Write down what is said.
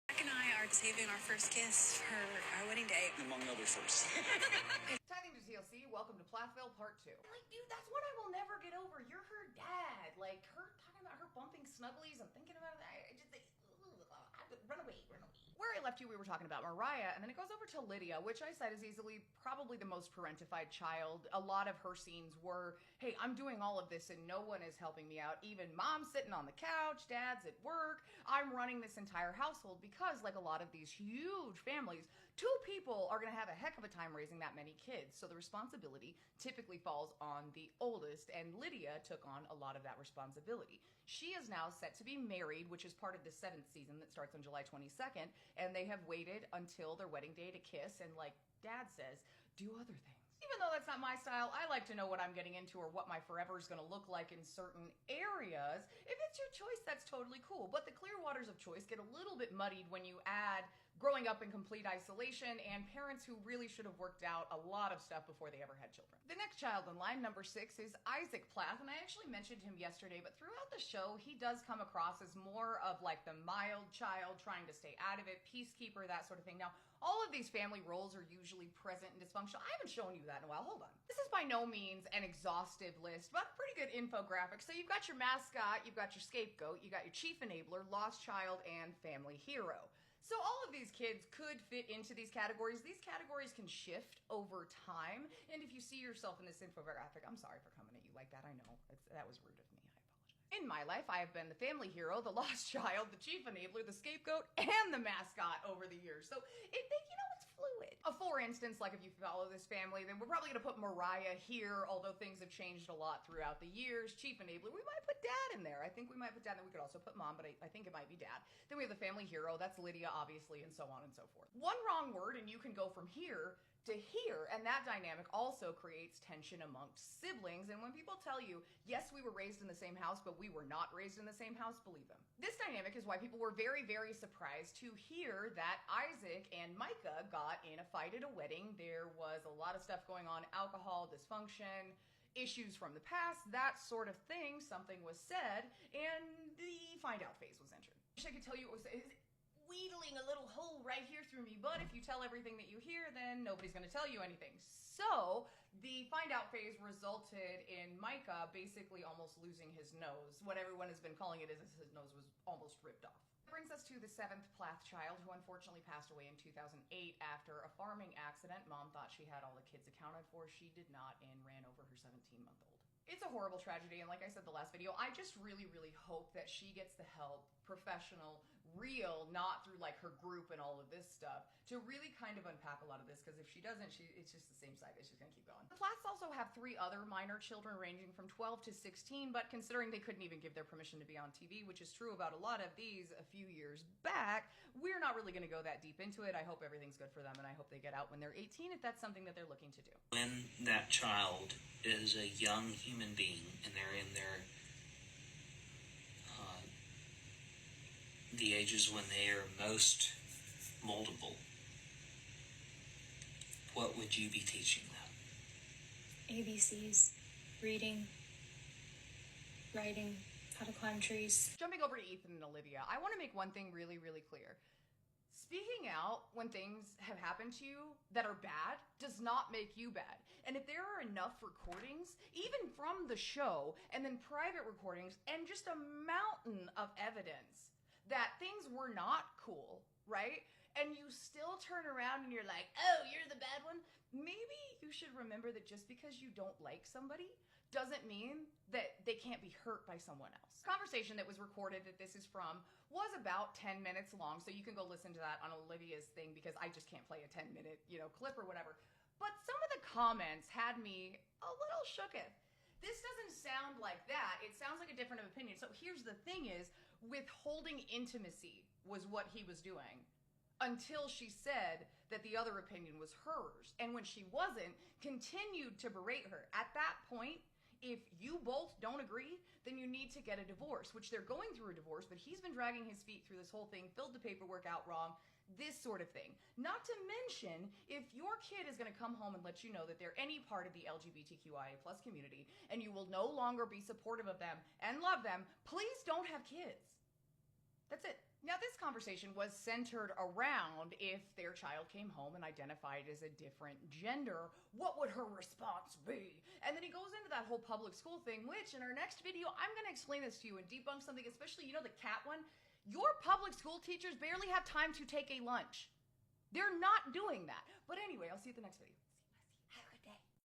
Jack and I are saving our first kiss for our wedding day. Among other firsts. Tithing to TLC, welcome to Plathville Part 2. Like, dude, that's what I will never get over. You're her dad. Like, her talking about her bumping snugglies. I'm thinking about it. Run away. Where I left you, we were talking about Mariah, and then it goes over to Lydia, which I said is easily probably the most parentified child. A lot of her scenes were, hey, I'm doing all of this and no one is helping me out. Even mom's sitting on the couch, dad's at work. I'm running this entire household because, like a lot of these huge families, two people are going to have a heck of a time raising that many kids. So the responsibility typically falls on the oldest, and Lydia took on a lot of that responsibility. She is now set to be married, which is part of the 7th season that starts on July 22nd, and they have waited until their wedding day to kiss, and like Dad says, do other things. Even though that's not my style, I like to know what I'm getting into or what my forever is going to look like in certain areas. If it's your choice, that's totally cool. But the clear waters of choice get a little bit muddied when you add growing up in complete isolation and parents who really should have worked out a lot of stuff before they ever had children. The next child in line, number 6, is Isaac Plath, and I actually mentioned him yesterday, but throughout the show, he does come across as more of like the mild child trying to stay out of it, peacekeeper, that sort of thing. Now, all of these family roles are usually present and dysfunctional. I haven't shown you that in a while. Hold on. This is by no means an exhaustive list, but pretty good infographic. So you've got your mascot, you've got your scapegoat, you got your chief enabler, lost child, and family hero. So all of these kids could fit into these categories. These categories can shift over time. And if you see yourself in this infographic, I'm sorry for coming at you like that. I know that was rude of me. I apologize. In my life, I have been the family hero, the lost child, the chief enabler, the scapegoat, and the mascot over the years. So it's fluid. For instance, like if you follow this family, then we're probably going to put Mariah here, although things have changed a lot throughout the years. Chief enabler, we might put dad in there. I think we might put dad, then we could also put mom, but I think it might be dad. Then we have the family hero, that's Lydia, obviously, and so on and so forth. One wrong word, and you can go from here to here, and that dynamic also creates tension amongst siblings. And when people tell you, yes, we were raised in the same house, but we were not raised in the same house, believe them. This dynamic is why people were very, very surprised to hear that Isaac and Micah got in a fight at a wedding. There was a lot of stuff going on, alcohol, dysfunction, issues from the past, that sort of thing. Something was said, and the find out phase was entered. I wish I could tell you what was wheedling a little hole right here through me, but if you tell everything that you hear, then nobody's going to tell you anything. So the find out phase resulted in Micah basically almost losing his nose. What everyone has been calling it is his nose was almost ripped off. That brings us to the 7th Plath child, who unfortunately passed away in 2008 after a farming accident. Mom thought she had all the kids accounted for. She did not, and ran over her 17-month-old. It's a horrible tragedy, and like I said the last video, I just really, really hope that she gets the help, professional, real, not through like her group and all of this stuff, to really kind of unpack a lot of this, because if she doesn't, it's just the same saga. She's gonna keep going. The Plaths also have 3 other minor children ranging from 12 to 16, but considering they couldn't even give their permission to be on TV, which is true about a lot of these a few years back, we're not really gonna go that deep into it. I hope everything's good for them, and I hope they get out when they're 18 if that's something that they're looking to do. When that child is a young human being and they're in their the ages when they are most moldable, what would you be teaching them? ABCs, reading, writing, how to climb trees. Jumping over to Ethan and Olivia, I want to make one thing really, really clear. Speaking out when things have happened to you that are bad does not make you bad. And if there are enough recordings, even from the show, and then private recordings, and just a mountain of evidence that things were not cool, right? And you still turn around and you're like, oh, you're the bad one. Maybe you should remember that just because you don't like somebody doesn't mean that they can't be hurt by someone else. The conversation that was recorded that this is from was about 10 minutes long, so you can go listen to that on Olivia's thing, because I just can't play a 10-minute, clip or whatever. But some of the comments had me a little shooketh. This doesn't sound like that. It sounds like a different opinion. So here's the thing is, withholding intimacy was what he was doing until she said that the other opinion was hers. And when she wasn't, continued to berate her. At that point, if you both don't agree, then you need to get a divorce, which they're going through a divorce, but he's been dragging his feet through this whole thing, filled the paperwork out wrong, this sort of thing. Not to mention, if your kid is going to come home and let you know that they're any part of the LGBTQIA plus community and you will no longer be supportive of them and love them, please don't have kids. That's it. Now, this conversation was centered around if their child came home and identified as a different gender, what would her response be? And then he goes into that whole public school thing, which in our next video, I'm going to explain this to you and debunk something, especially, the cat one. Your public school teachers barely have time to take a lunch. They're not doing that. But anyway, I'll see you at the next video.